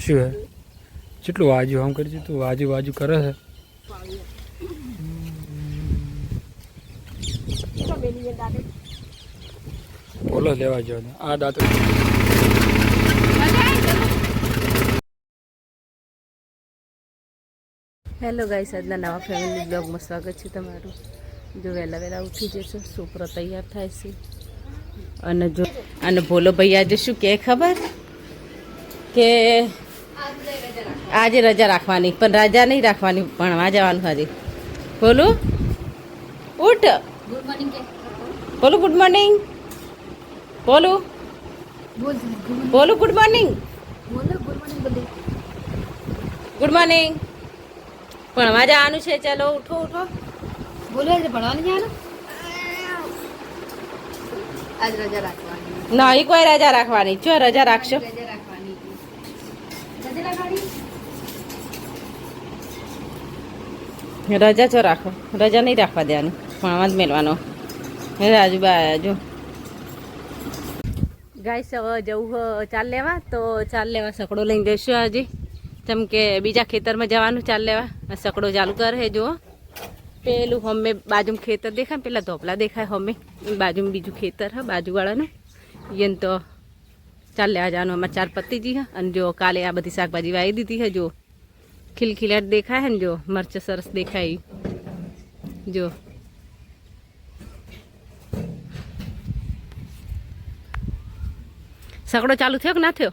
શું હે કેટલું વાજુ આમ કરી તું વાજુ વાજુ કરે છે બોલો લેવા જો આ દાંત હેલો ગાઈસ, આજના નવા ફેમિલી બ્લોગમાં સ્વાગત છે તમારું. જો વહેલા વહેલા ઉઠી જશે, છોકરો તૈયાર થાય છે. અને ભોલો ભાઈ આજે શું કહે ખબર કે આજે રજા રાખવાની, પણ રજા નહીં રાખવાની, ભણવા જવાનું આજે. બોલું ઉઠ, બોલું ગુડ મોર્નિંગ, બોલું બોલું ગુડ મોર્નિંગ, ગુડ મોર્નિંગ. ભણવા જવાનું છે, ચાલો ઉઠો ઉઠો. બોલો ભણવાનું જવાનું આજ રજા રાખવાની નહીં કોઈ રજા રાખવાની. જો રજા રાખશો રજા રાખવાની રજા ચો રાખો, રજા નહીં રાખવા દેવાની, ભણવા જ મેળવાનો. રાજુબા જો ગાઈસ હવે જવું ચાલ લેવા, તો ચાલ લેવા સકડો લઈને જઈશું આજે, જેમ કે બીજા ખેતરમાં જવાનું ચાલ લેવા. સકડો ચાલુ કરે જુઓ. પેલું હમે બાજુમાં ખેતર દેખાય, પેલા ધોપલા દેખાય હમે બાજુમાં બીજું ખેતર હા બાજુવાળાનું એને તો ચાલ લેવા જવાનું. અમારે 4 પત્તીજી હા. અને જો કાલે આ બધી શાકભાજી વાવી દીધી હે, જો ખીલખીલાટ દેખાય હે ને, જો મરચાં સરસ દેખાય જો. સકડો ચાલુ થયો કે ના થયો?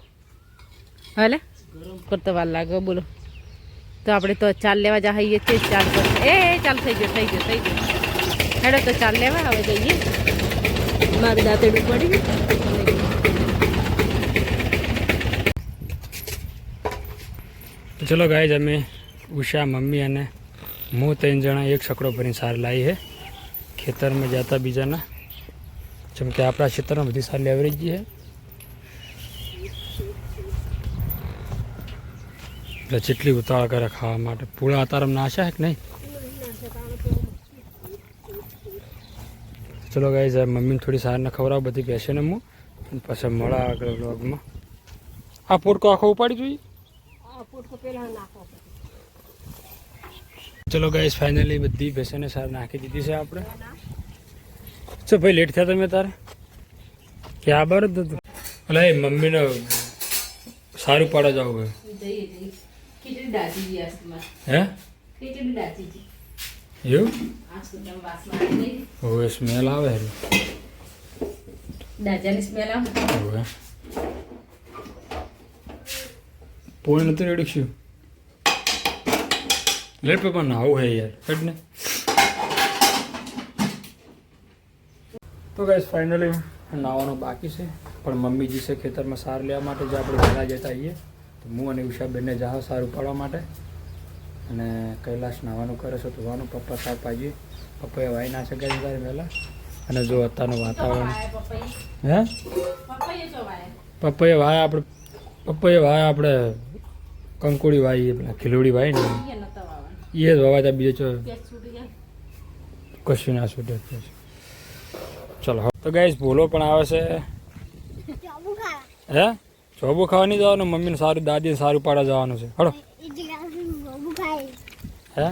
હાલે કરતો વાર લાગે બોલો. તો આપણે તો ચાલ લેવા જઈએ છીએ. ચાલ ચાલ થઈ ગયો થઈ ગયો થઈ ગયો. હેડો તો ચાલ લેવા હવે જઈએ. મારું દાંતેડું પડી ગયું. ચલો ગાઈસ, અમે ઉષા મમ્મી અને હું 3 જણા એક સકડો ભરીને સાર લાવી છે ખેતરમાં જતા બીજાના, જેમ કે આપણા ખેતરમાં બધી સાર લેવરેજ છે. એટલે જેટલી ઉતાવળ કરે ખાવા માટે. પૂળા અતારમ નાશા કે નહીં? ચલો ગાઈસ, મમ્મીને થોડી સારને ખવડાવ બધી બેસીને હું, અને પછી મળા આગળ વ્લોગમાં. આ પોટકો આખો ઉપાડી જોઈએ. ચલો ગાઈસ, ફાઇનલી બધી ભેંસોને સાર નાખી દીધી છે આપણે. ચો ભાઈ, લેટ થયા તમે તારે ક્યાં બર હતું? એટલે મમ્મીને સારું પાડવા જવું હોય. હે એવું? હવે સ્મેલ આવે હવે પોઈ નથી રેડી છું. લેટ પેપર ના આવું હે યાર હેડ ને. તો ગાઈસ ફાઇનલી નાવાનું બાકી છે, પણ મમ્મીજી છે ખેતરમાં સાર લેવા માટે જે આપણે વહેલા જતા આવીએ. તો હું અને ઉષાબેનને જાઓ સારું પાડવા માટે. અને કૈલાશ નાવાનું કરે છે, ધોવાનું. પપ્પા સાર પાડીએ. પપ્પાએ વાઈ ના શકે ત્યારે વહેલા. અને જો અત્યારનું વાતાવરણ હે પપ્પાએ વાય આપણે કંકોડી વાઈ, પેલા ખીલોડી વાઈ ને એ જ વવાતા, બીજો કશું ના છૂટે. ચલો તો ગાઈસ, ભોલો પણ આવે છે. હે ચોબુ ખાવા નહીં જવાનું, મમ્મીને સારું દાદીને સારું પાડવા જવાનું છે. હળો હે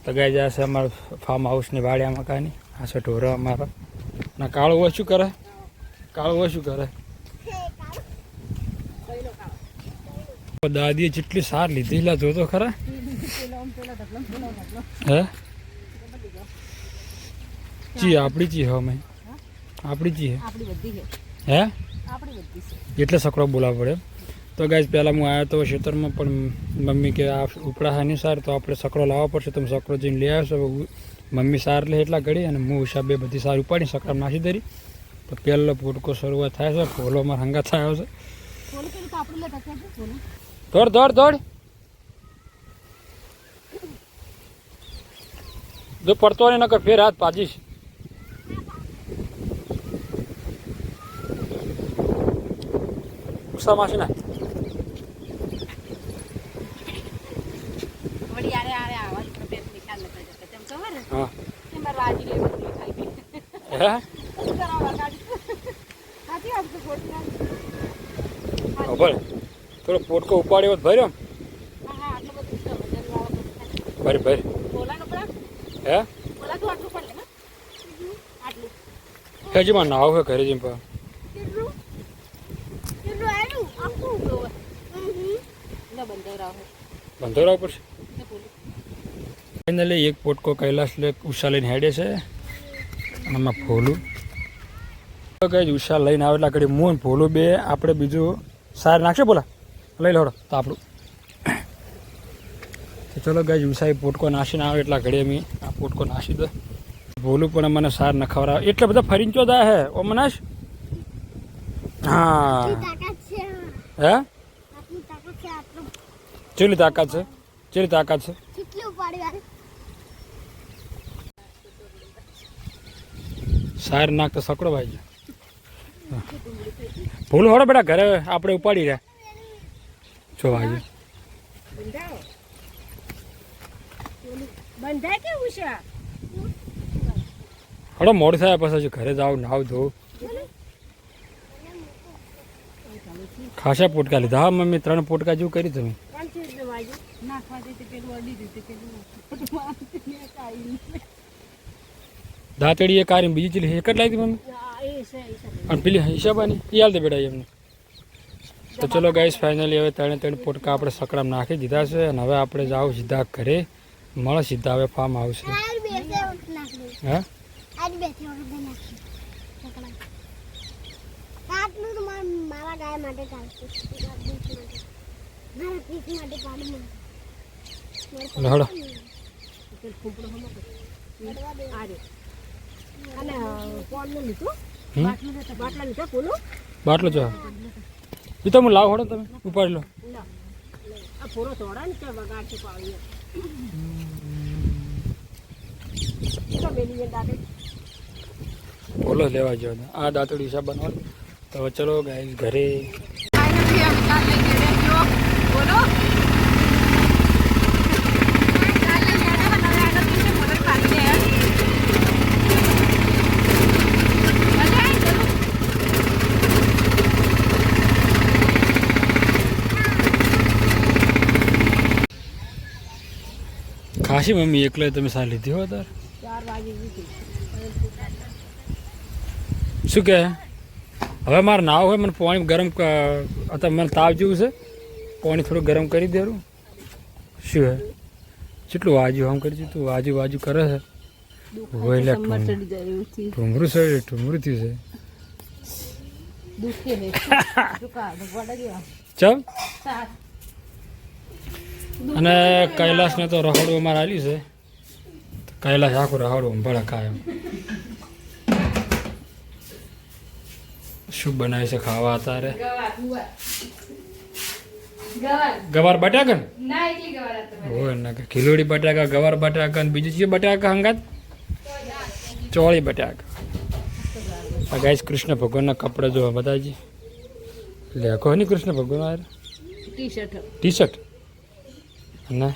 તો ગાઈસ, આ છે અમારું ફાર્મ હાઉસની વાડિયા મકાની. આ છે ઢોરો અમારો. ના કાળું શું કરે? કાળું શું કરે? દાદીએ જેટલી સાર લીધી લા જોતો ખરા. હે ચી આપણી ચી હે અમે આપણી ચી હે એટલે સકડો બોલાવવો પડે. તો ગાઈસ, પહેલાં હું આવ્યો તો ખેતરમાં, પણ મમ્મી કે આ ઉપડા હાની સાર તો આપણે સકડો લાવવા પડશે. તમે સકડો જઈને લઈ આવશો. મમ્મી સાર લે એટલા ઘડી, અને હું ઉષા બે બધી સાર ઉપાડી સકડા નાખી દરી. તો પહેલો પોટકો શરૂઆત થાય છે. ફોલો અમારે હંગા થયો છે. દોડ દોડ દોડ જો પડતો ને નકર ફેર હાથ પાજીશ. ઉષા માસી ના હા ખબર થોડો પોટકો ઉપાડ્યો ભર્યો હા હા આટલું બધું છે વજન વાળો ભરી ભરી બોલાનો પડા હે બોલા તો આટલું પડે ને આટલું હજી માં નાવ હે ઘરે જઈને પા કેટલું કેટલું આનું આખું ગોળ ના બંધવરાવ હે બંધોરા ઉપર છે ને બોલું ફાઇનલી એક પોટકો કૈલાસ લે ઉષા લઈને હેડે છે અને આમાં ફોલું તો કઈ ઉષા લઈને આવે એટલે ઘડી મૂન ફોલું બે આપણે બીજું સાર નાખશે બોલા લઈ લોડો તો આપણું તો ચલો ગાય ઉષા પોટકો નાસીને આવે એટલા ઘડી અમે આ પોટકો નાસી દો ભોલું પણ મને સાર ન ખવડાવે એટલે બધા ફરીને ચો દા હે ઓ મનાશ હા હે ચેલી તાકાત છે ચેલી તાકાત છે સાર નાખ તો સકડો ભાઈ ભૂલ હોડો બેટા ઘરે આપણે ઉપાડી રહ્યા જો ભાઈ બંધાય કે ઉષા હડો મોડ થાય પછી ઘરે જાવ નાવ ધોવું ખાસા પોટકા લીધા હા મમ્મી 3 પોટકા જેવું કરી તમે નાખવા દે પેલું અડી દીધું પેલું દાંતડી એ કાઢીને બીજી ચીલી એક જ લાગી મમ્મી અને પેલી હિસાબાની એ હાલ દે બેટા એમને તો ચલો ગાઈસ ફાઇનલી હવે 3 પોટકા આપણે સકડામાં નાખી દીધા છે અને હવે આપણે જાવ સીધા ઘરે મળે સીધા હવે ફાર્મ આવશે હા હડો બાટલો જો એ તો હું લાવ હડો તમે ઉપાડી લો બોલો લેવા જો આ દાંતડી હિસાબ બનવાનું તો ચલો ગાઈસ ઘરે બોલો ખાસી મમ્મી એકલે તમે સા લીધી હો તાર 4 વાગે શું કહે હવે મારે નાવ હોય મને પાણી ગરમ અત્યારે મને તાવ જેવું છે પાણી થોડું ગરમ કરી દેવું શું હે કેટલું વાજુ આમ કરી તું વાજુ કરે છે હોય લે ઠુમરું છે ઠુમરું થયું છે ચમ અને કૈલાસને તો રહોડું અમારે આલ્યું છે કૈલાસ આખું રહોડું ભળા કાયમ શું બનાવે છે ખાવા અત્યારે ગવાર બટાકા હોય ના ખીલોડી બટાકા ગવાર બટાકા બીજું છે બટાકા હંગાત ચોળી બટાકા આ ગાઈસ કૃષ્ણ ભગવાનના કપડા જોવા બધાજી લેખો નહીં કૃષ્ણ ભગવાન ટી શર્ટ અને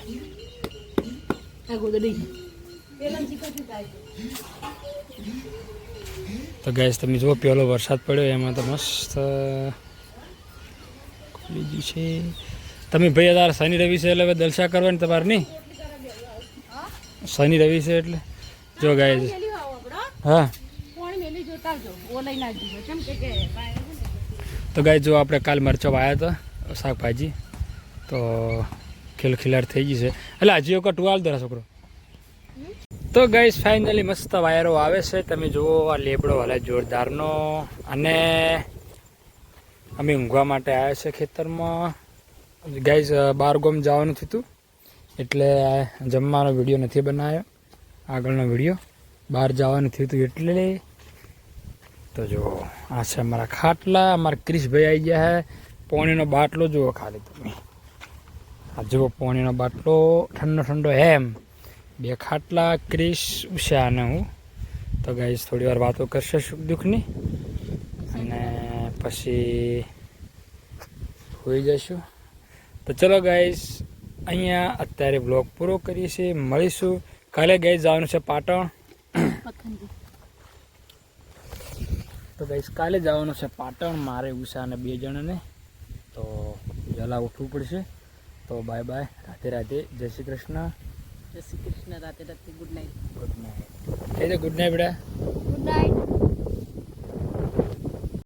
તો ગાઈસ તમે જુઓ પહેલો વરસાદ પડ્યો એમાં તો મસ્ત ખુલી ગયું છે તમે ભાઈ તારે શનિ રવિ છે એટલે હવે દલસા કરવાની તમારે નહીં શનિ રવિ છે એટલે જો ગાઈસ હા તો ગાઈસ જો આપણે કાલ મરચો વાયા હતા શાકભાજી તો ખીલખીલાટ થઈ ગઈ છે એટલે હજી વખત ટુવાલ દરા છોકરો તો ગાઈસ ફાઇનલી મસ્ત વાયરો આવે છે તમે જુઓ આ લેબડો હાલે જોરદારનો અને અમે ઊંઘવા માટે આવ્યા છે ખેતરમાં ગાઈસ બાર ગોમ જવાનું થયું એટલે જમવાનો વિડીયો નથી બનાવ્યો આગળનો વિડીયો બહાર જવાનું થયું હતું એટલે તો જો આ છે અમારા ખાટલા અમારા ક્રિશભાઈ આવી ગયા છે પાણીનો બાટલો જુઓ ખાલી તમે આ જુઓ પાણીનો બાટલો ઠંડો ઠંડો એમ 2 ખાટલા ક્રિશ ઉષા અને હું તો ગાઈસ થોડી વાર વાતો કરશે સુખ દુઃખની અને પછી હોઈ જઈશું તો ચલો ગાઈસ અહીંયા અત્યારે બ્લોગ પૂરો કરીએ છીએ મળીશું કાલે ગાઈસ જવાનું છે પાટણ તો ગાઈસ કાલે જવાનું છે પાટણ મારે ઉષા અને 2 જણાને તો વહેલા ઉઠવું પડશે. તો બાય બાય, રાધે રાધે, જય શ્રી કૃષ્ણ, જય શ્રી કૃષ્ણ, રાતે રાતે good night. Good night. Good night બેટા. Good night.